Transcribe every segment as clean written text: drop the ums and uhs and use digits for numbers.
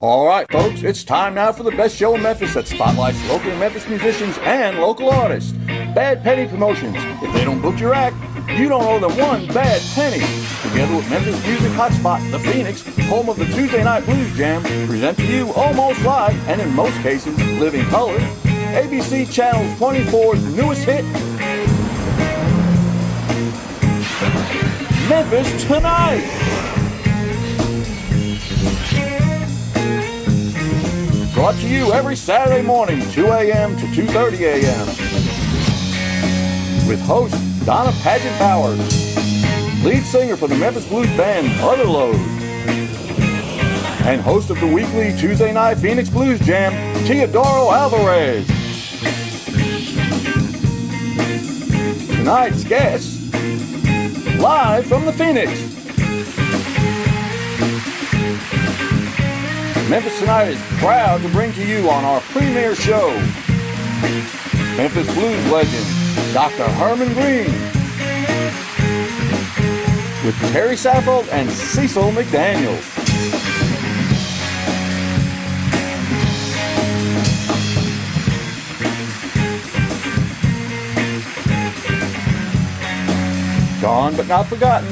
All right, folks, it's time now for the best show in Memphis that spotlights local Memphis musicians and local artists. Bad Penny Promotions. If they don't book your act, you don't owe them one bad penny. Together with Memphis music hotspot, The Phoenix, home of the Tuesday Night Blues Jam, present to you almost live, and in most cases, living color, ABC Channel 24's newest hit, Memphis Tonight. Brought to you every Saturday morning, 2 a.m. to 2:30 a.m. With host Donna Padgett Bowers, lead singer for the Memphis Blues band Otherload, and host of the weekly Tuesday Night Phoenix Blues Jam, Teodoro Alvarez. Tonight's guests, live from the Phoenix. Memphis Tonight is proud to bring to you on our premiere show, Memphis Blues legend, Dr. Herman Green, with Terry Saffold and Cecil McDaniel. Gone but not forgotten.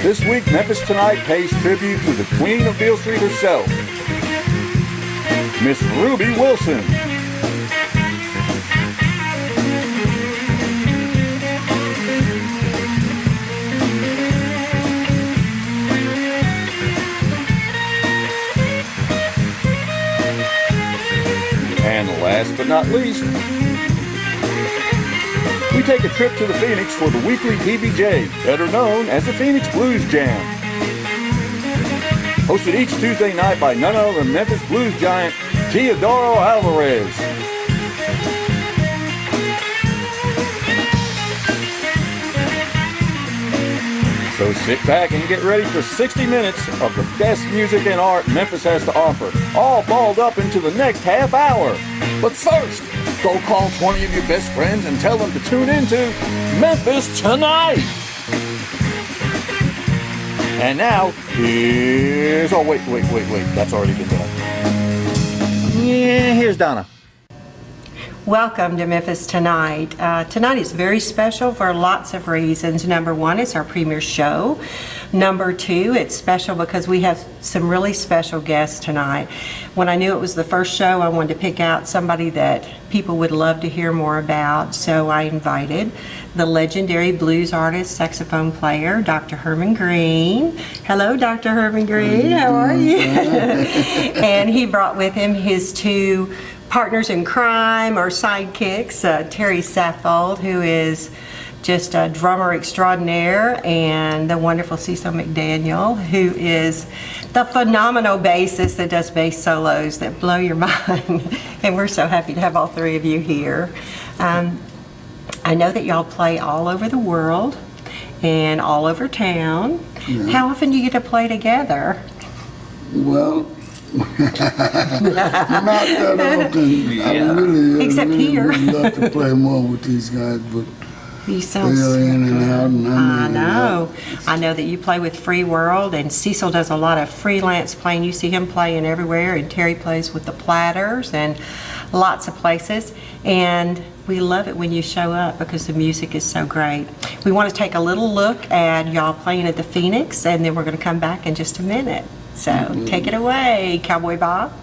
This week, Memphis Tonight pays tribute to the Queen of Beale Street herself, Miss Ruby Wilson. And last but not least, we take a trip to the Phoenix for the weekly PBJ, better known as the Phoenix Blues Jam. Hosted each Tuesday night by none other than Memphis Blues giant, Teodoro Alvarez. So sit back and get ready for 60 minutes of the best music and art Memphis has to offer, all balled up into the next half hour. But first, go call 20 of your best friends and tell them to tune into Memphis Tonight. And now, here's... Oh, wait. That's already been done. Yeah, here's Donna. Welcome to Memphis Tonight. Tonight is very special for lots of reasons. Number one, it's our premiere show. Number two, it's special because we have some really special guests tonight. When I knew it was the first show, I wanted to pick out somebody that people would love to hear more about, so I invited the legendary blues artist, saxophone player, Dr. Herman Green. Hello, Dr. Herman Green. How are you? And he brought with him his two partners in crime or sidekicks, Terry Saffold, who is just a drummer extraordinaire, and the wonderful Cecil McDaniel, who is the phenomenal bassist that does bass solos that blow your mind. And we're so happy to have all three of you here. I know that y'all play all over the world and all over town. Yeah. How often do you get to play together? Well, not that often. Yeah. I really love to play more with these guys, but you sound they're in and out, and I'm in and out. I know that you play with Free World, and Cecil does a lot of freelance playing. You see him playing everywhere, and Terry plays with the Platters and lots of places. And we love it when you show up because the music is so great. We want to take a little look at y'all playing at the Phoenix, and then we're going to come back in just a minute. So take it away, Cowboy Bob.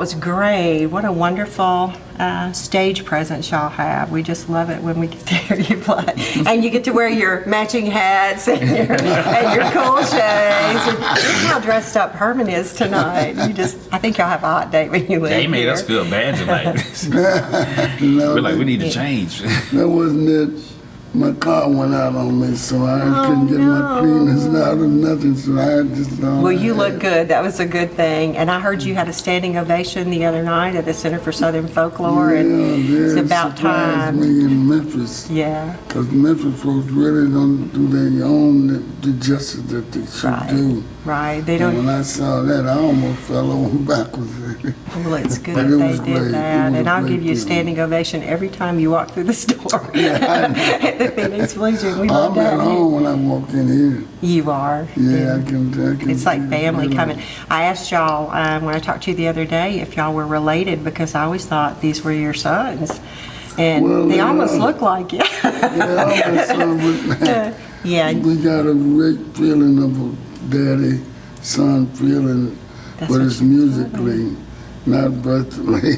was great. What a wonderful stage presence y'all have. We just love it when we get to hear you play. And you get to wear your matching hats and your cool shades. And look how dressed up Herman is tonight. I think y'all have a hot date when you leave. They made us feel bad tonight. No, We're like, we need to change. that wasn't it. My car went out on me, so I couldn't get my cleaners out or nothing, so I had just... Well, you look good. That was a good thing. And I heard you had a standing ovation the other night at the Center for Southern Folklore, and it's about time. me in Memphis. Yeah. Because Memphis folks really don't do their own the justice that they should do. Right. They And when don't. I saw that, I almost fell over backwards. Well, it's good But that it they was did great. that. It was And I'll a give you a great standing ovation every time you walk through the store. At the Phoenix Legion. We love I'm at that. home when I walk in here. You are. Yeah, I can It's like see family it. coming. I asked y'all when I talked to you the other day if y'all were related, because I always thought these were your sons. And Well, they they almost are. look like you. Yeah, all my son, but Yeah. we got a great feeling of a daddy-son feeling, That's but what it's musically, not birthly.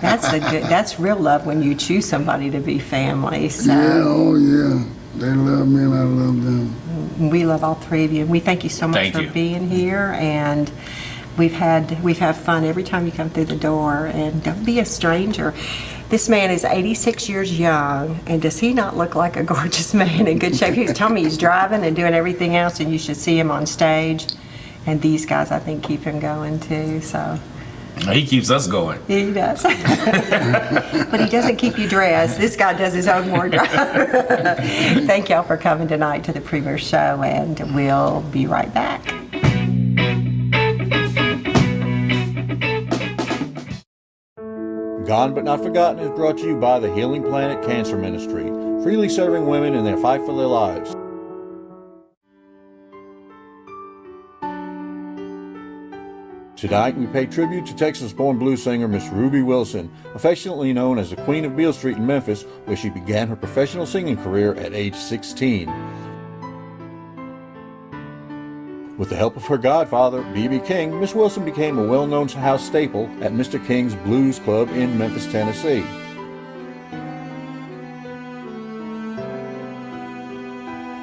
That's real love when you choose somebody to be family. So Yeah, oh yeah. They love me and I love them. we love all three of you. We thank you so much Thank for you. being here, and we've had fun every time you come through the door. And don't be a stranger. This man is 86 years young, and does he not look like a gorgeous man in good shape? He was telling me he's driving and doing everything else, and you should see him on stage. And these guys, I think, keep him going too. So He keeps us going. he does. But he doesn't keep you dressed. This guy does his own wardrobe. Thank y'all for coming tonight to the premiere show, and we'll be right back. Gone But Not Forgotten is brought to you by the Healing Planet Cancer Ministry, freely serving women in their fight for their lives. Tonight we pay tribute to Texas-born blues singer Miss Ruby Wilson, affectionately known as the Queen of Beale Street in Memphis, where she began her professional singing career at age 16. With the help of her godfather, B.B. King, Miss Wilson became a well-known house staple at Mr. King's Blues Club in Memphis, Tennessee.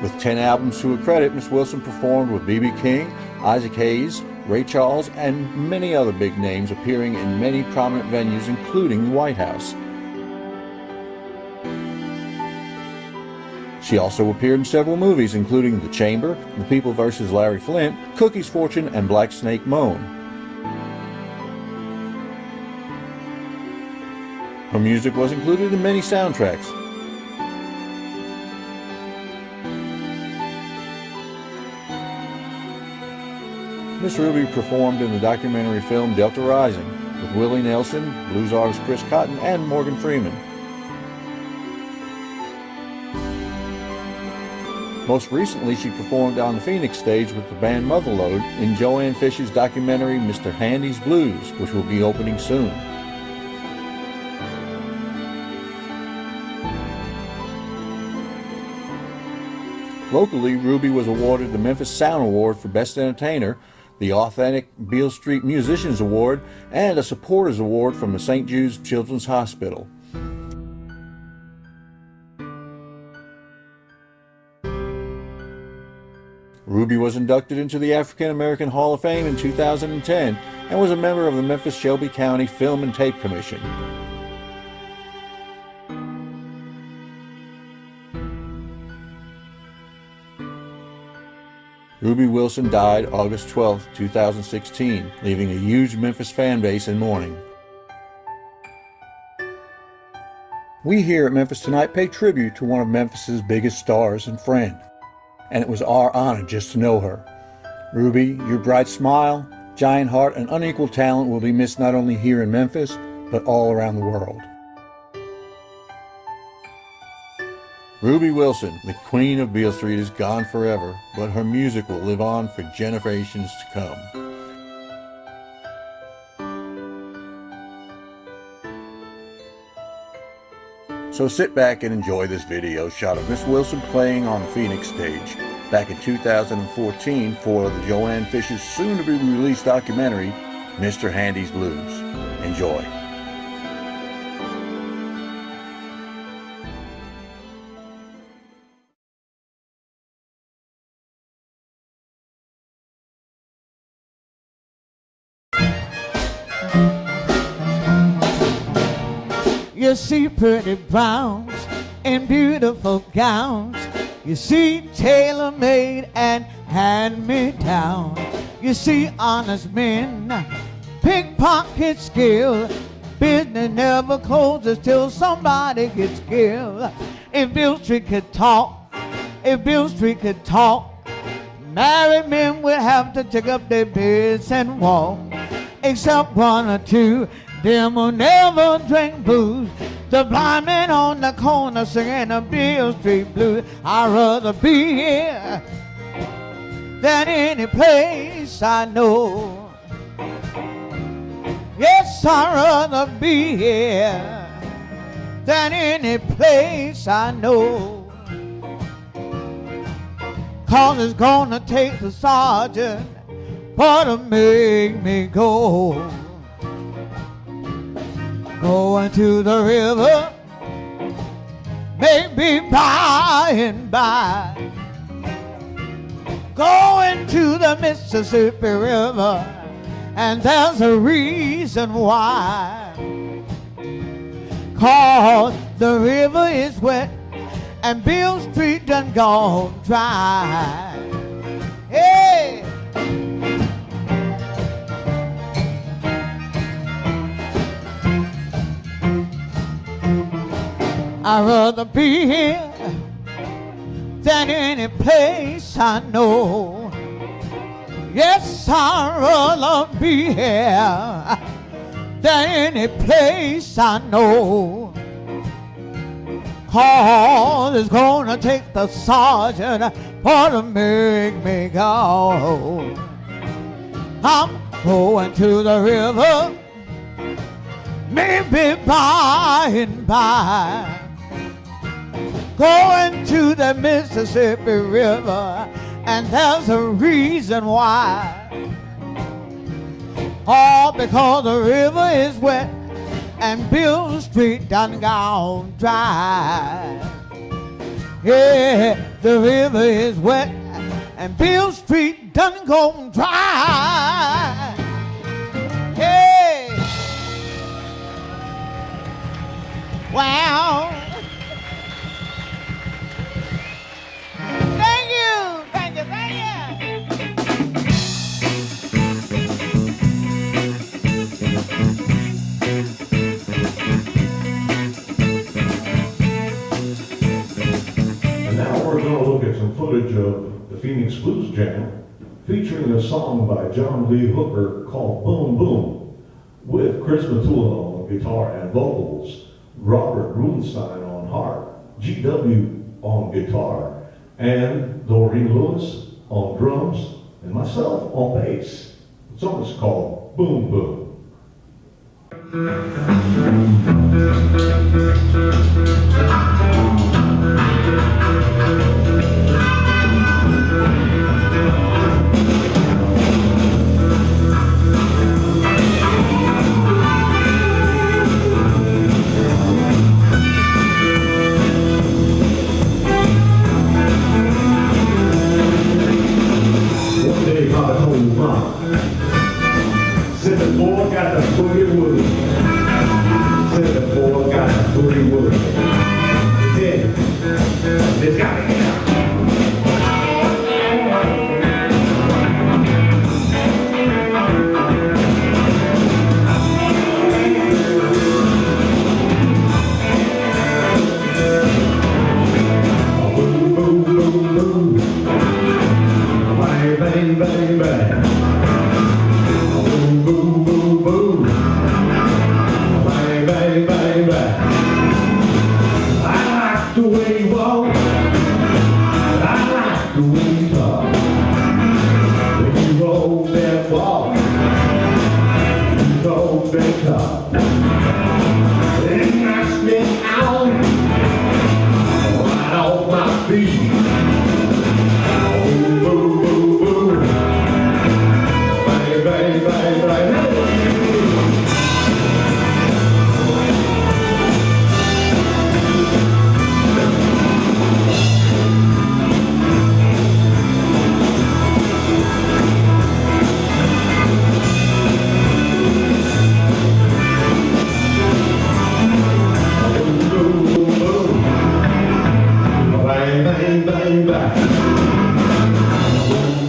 With 10 albums to her credit, Miss Wilson performed with B.B. King, Isaac Hayes, Ray Charles, and many other big names, appearing in many prominent venues, including the White House. She also appeared in several movies, including The Chamber, The People vs. Larry Flint, Cookie's Fortune, and Black Snake Moan. Her music was included in many soundtracks. Miss Ruby performed in the documentary film Delta Rising with Willie Nelson, blues artist Chris Cotton, and Morgan Freeman. Most recently, she performed on the Phoenix stage with the band Motherlode in Joanne Fish's documentary Mr. Handy's Blues, which will be opening soon. Locally, Ruby was awarded the Memphis Sound Award for Best Entertainer, the Authentic Beale Street Musicians Award, and a Supporters Award from the St. Jude's Children's Hospital. Ruby was inducted into the African American Hall of Fame in 2010 and was a member of the Memphis Shelby County Film and Tape Commission. Ruby Wilson died August 12, 2016, leaving a huge Memphis fan base in mourning. We here at Memphis Tonight pay tribute to one of Memphis's biggest stars and friend, and it was our honor just to know her. Ruby, your bright smile, giant heart, and unequaled talent will be missed not only here in Memphis, but all around the world. Ruby Wilson, the Queen of Beale Street, is gone forever, but her music will live on for generations to come. So sit back and enjoy this video shot of Miss Wilson playing on the Phoenix stage back in 2014 for the Joanne Fish's soon-to-be-released documentary, Mr. Handy's Blues. Enjoy. You see pretty browns in beautiful gowns. You see tailor-made and hand-me-down. You see honest men, pickpocket skill. Business never closes till somebody gets killed. If Bill Street could talk, married men would have to take up their beds and walk. Except one or two, them will never drink booze. The blind man on the corner singing the Bill Street blues. I'd rather be here than any place I know. Yes, I'd rather be here than any place I know. 'Cause it's gonna take the sergeant for to make me go. Going to the river, maybe by and by. Going to the Mississippi River, and there's a reason why. 'Cause the river is wet, and Bill Street done gone dry. Hey! I'd rather be here than any place I know. Yes, I'd rather be here than any place I know. 'Cause it's gonna take the sergeant for to make me go. I'm going to the river, maybe by and by. Going to the Mississippi River, and there's a reason why. All because the river is wet, and Bill Street done gone dry. Yeah, the river is wet, and Bill Street done gone dry. Hey! Wow! Thank you! Thank you, thank you! And now we're going to look at some footage of the Phoenix Blues Jam featuring a song by John Lee Hooker called Boom Boom, with Chris Matula on guitar and vocals, Robert Rubenstein on harp, GW on guitar, and Doreen Lewis on drums, and myself on bass. The song is called Boom Boom. Said the boy got the boogie woogie. Said the boy got the boogie woogie. Yeah, this got it. Boom, boom, boom, boom. Bang, bang, bang, bang. Boom, boom, boom, boom. Bang, bang, bang, bang. I like the way you walk. I like the way you talk. When you roll that walk, you roll that talk. It knocks me out right off my feet. Boom, boom, boom, boom. Bang, bang, bang, bang. bang, bang, bang.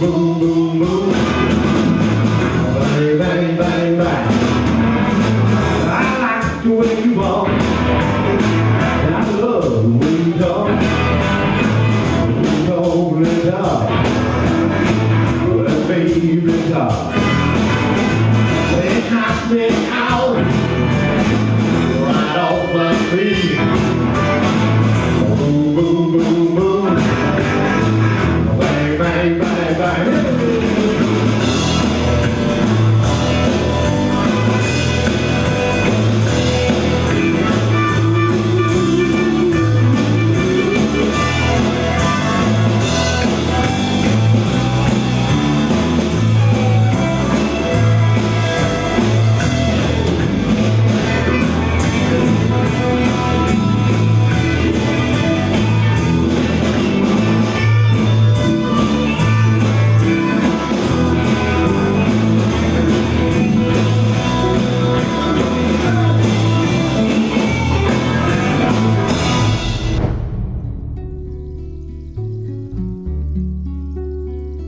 Boom, boom, boom, boom. Bang, bang, bang, bang. I like the way you walk, and I love the way you talk. You know the dog, what a favorite dog. They knock me out, right off my feet. Boom, boom, boom, boom. Bang, bang, bang, bang.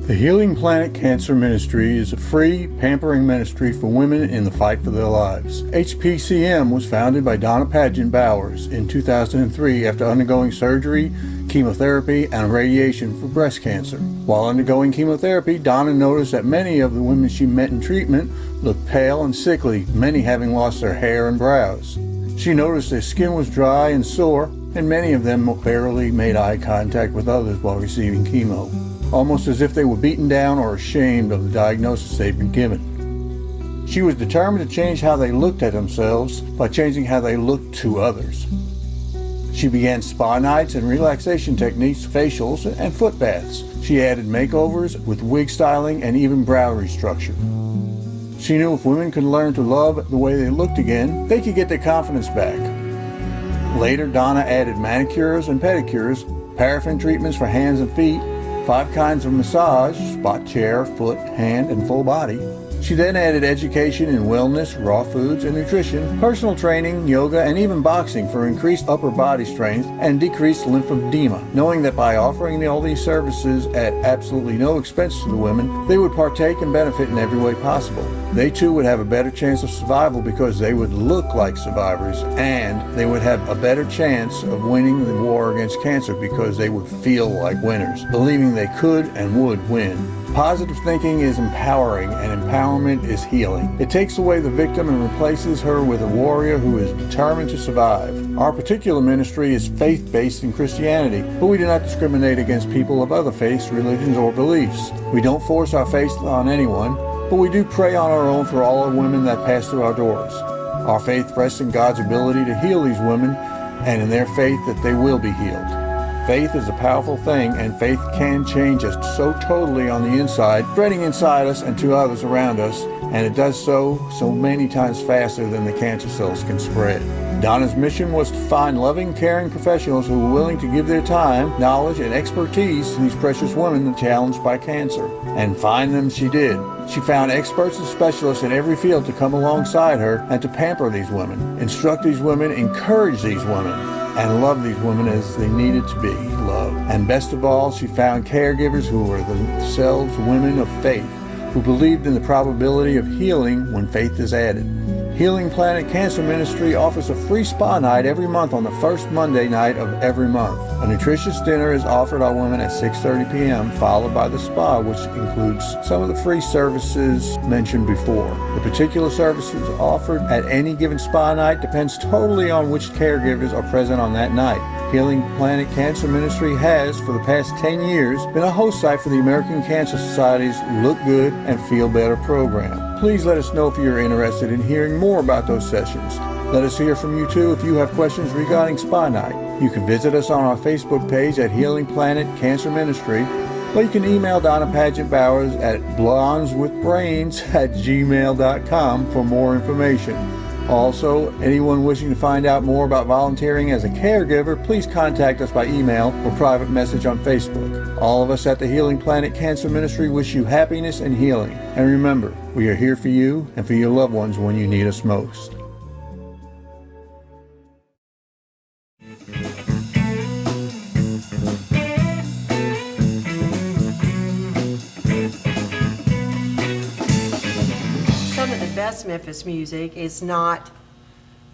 The Healing Planet Cancer Ministry is a free, pampering ministry for women in the fight for their lives. HPCM was founded by Donna Padgett Bowers in 2003 after undergoing surgery, chemotherapy, and radiation for breast cancer. While undergoing chemotherapy, Donna noticed that many of the women she met in treatment looked pale and sickly, many having lost their hair and brows. She noticed their skin was dry and sore, and many of them barely made eye contact with others while receiving chemo, almost as if they were beaten down or ashamed of the diagnosis they'd been given. She was determined to change how they looked at themselves by changing how they looked to others. She began spa nights and relaxation techniques, facials, and foot baths. She added makeovers with wig styling and even brow restructure. She knew if women could learn to love the way they looked again, they could get their confidence back. Later, Donna added manicures and pedicures, paraffin treatments for hands and feet, 5 kinds of massage, spot chair, foot, hand, and full body. She then added education in wellness, raw foods, and nutrition, personal training, yoga, and even boxing for increased upper body strength and decreased lymphedema, knowing that by offering all these services at absolutely no expense to the women, they would partake and benefit in every way possible. They too would have a better chance of survival because they would look like survivors, and they would have a better chance of winning the war against cancer because they would feel like winners, believing they could and would win. Positive thinking is empowering, and empowerment is healing. It takes away the victim and replaces her with a warrior who is determined to survive. Our particular ministry is faith-based in Christianity, but we do not discriminate against people of other faiths, religions, or beliefs. We don't force our faith on anyone, but we do pray on our own for all the women that pass through our doors. Our faith rests in God's ability to heal these women, and in their faith that they will be healed. Faith is a powerful thing, and faith can change us so totally on the inside, spreading inside us and to others around us, and it does so many times faster than the cancer cells can spread. Donna's mission was to find loving, caring professionals who were willing to give their time, knowledge, and expertise to these precious women challenged by cancer. And find them she did. She found experts and specialists in every field to come alongside her and to pamper these women, instruct these women, encourage these women, and love these women as they needed to be loved. And best of all, she found caregivers who were themselves women of faith, who believed in the probability of healing when faith is added. Healing Planet Cancer Ministry offers a free spa night every month on the first Monday night of every month. A nutritious dinner is offered our women at 6:30 p.m., followed by the spa, which includes some of the free services mentioned before. The particular services offered at any given spa night depends totally on which caregivers are present on that night. Healing Planet Cancer Ministry has, for the past 10 years, been a host site for the American Cancer Society's Look Good and Feel Better program. Please let us know if you're interested in hearing more about those sessions. Let us hear from you too if you have questions regarding Spa Night. You can visit us on our Facebook page at Healing Planet Cancer Ministry, or you can email Donna Padgett Bowers at blondeswithbrains@gmail.com for more information. Also, anyone wishing to find out more about volunteering as a caregiver, please contact us by email or private message on Facebook. All of us at the Healing Planet Cancer Ministry wish you happiness and healing. And remember, we are here for you and for your loved ones when you need us most. Memphis music, is not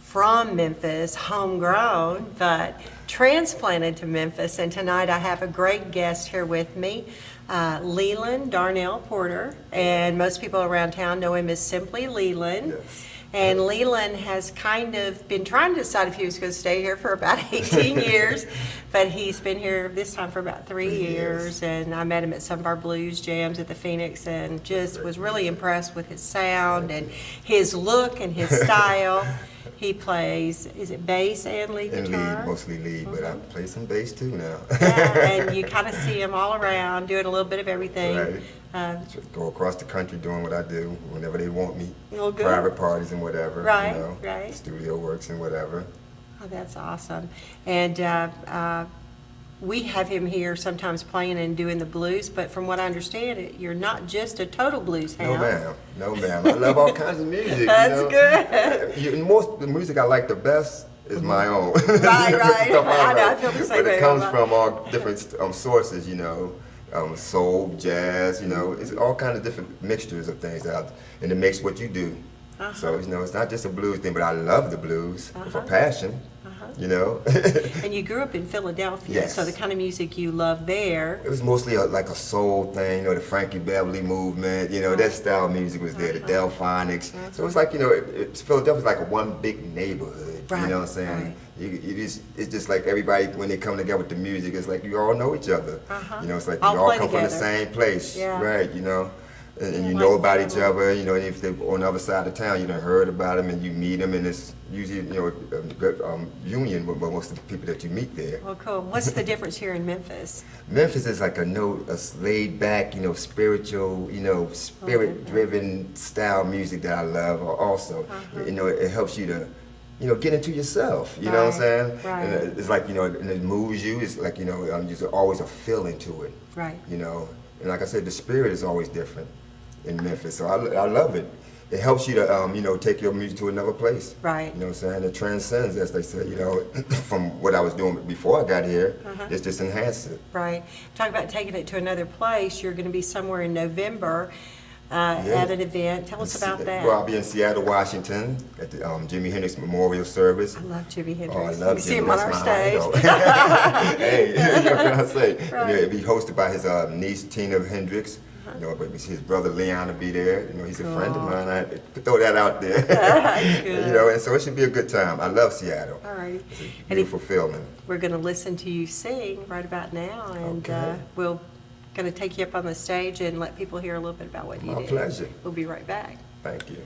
from Memphis, homegrown, but transplanted to Memphis. And tonight I have a great guest here with me, Leland Darnell Porter, and most people around town know him as simply Leland. Yes. And Leland has kind of been trying to decide if he was going to stay here for about 18 years, but he's been here this time for about 3 years. And I met him at some of our blues jams at the Phoenix and just was really impressed with his sound and his look and his style. He plays, is it bass and lead And guitar? lead, mostly lead, but I play some bass too now. Yeah, and you kind of see him all around doing a little bit of everything. Right. Um, Just go across the country doing what I do whenever they want me. Well, good. Private parties and whatever. Right, you know, right. Studio works and whatever. Oh, that's awesome. And we have him here sometimes playing and doing the blues, but from what I understand, you're not just a total blues No hound. ma'am, no ma'am. I love all kinds of music. That's you know? good. Most the music I like the best is my own. Right, right. Stuff I know, I write. feel the same But way it comes about from all different sources, you know. Soul, jazz, you know, it's all kinds of different mixtures of things out, and it makes what you do. So, you know, it's not just a blues thing, but I love the blues with a passion, you know. And you grew up in Philadelphia, Yes. so the kind of music you love there. It was mostly like a soul thing, you know, the Frankie Beverly movement, you know, that style of music was there, the Delphonics. So it's like, you know, Philadelphia's like a one big neighborhood, Right, you know what I'm saying? right. It's just like everybody, when they come together with the music, it's like you all know each other. You know, it's like All you all play come from the together. same place, Yeah. right, you know? And you Like know about each family. other, you know, and if they're on the other side of town, you done heard about them and you meet them, and it's usually, you know, a good union with most of the people that you meet there. Well, cool. What's the difference here in Memphis? Memphis is like a laid back, you know, spiritual, you know, spirit driven style music that I love also. You know, it helps you to, you know, get into yourself, you know what I'm saying? Right. And it's like, you know, and it moves you. It's like, you know, there's always a feeling to it, Right. you know. And like I said, the spirit is always different in Memphis. So I love it. It helps you to, you know, take your music to another place. Right. You know what I'm saying? It transcends, as they say, you know, from what I was doing before I got here. It's just enhanced it. Right. Talk about taking it to another place. You're going to be somewhere in November at an event. Tell us about that. Well, I'll be in Seattle, Washington at the Jimi Hendrix Memorial Service. I love Jimi Hendrix. Oh, I love We see Jimi. him on That's our my stage. idol. Hey, you know what I say? Right. You know, it'll be hosted by his niece, Tina Hendrix. You know, but his brother Leon will be there. You know, he's a friend of mine. I had to throw that out there. Good. You know, and so it should be a good time. I love Seattle. All right. It's a And if beautiful feeling. we're going to listen to you sing right about now, and Okay. we'll going to take you up on the stage and let people hear a little bit about what you My did. pleasure. We'll be right back. Thank you.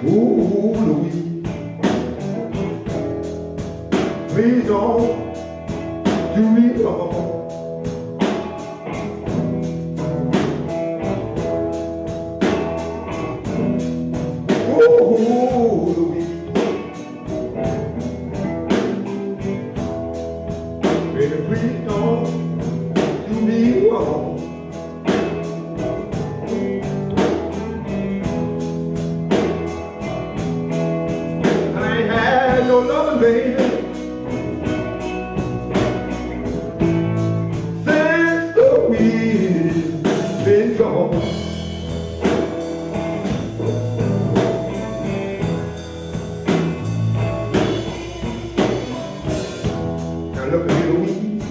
Ooh, Louise, please don't do me wrong. Ooh, Louise, baby, please don't do me wrong. I ain't had no loving, baby, since the week's been gone. Now look at here, Louise,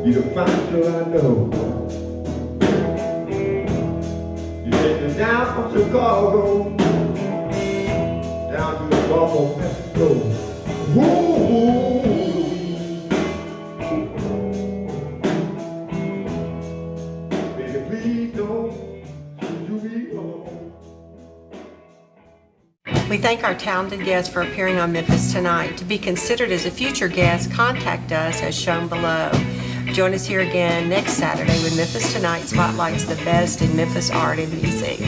you the finest girl I know. down from Chicago, down to the Gulf of Mexico. Woo! Baby, please don't you be home. We thank our talented guests for appearing on Memphis Tonight. To be considered as a future guest, contact us as shown below. Join us here again next Saturday when Memphis Tonight spotlights the best in Memphis art and music.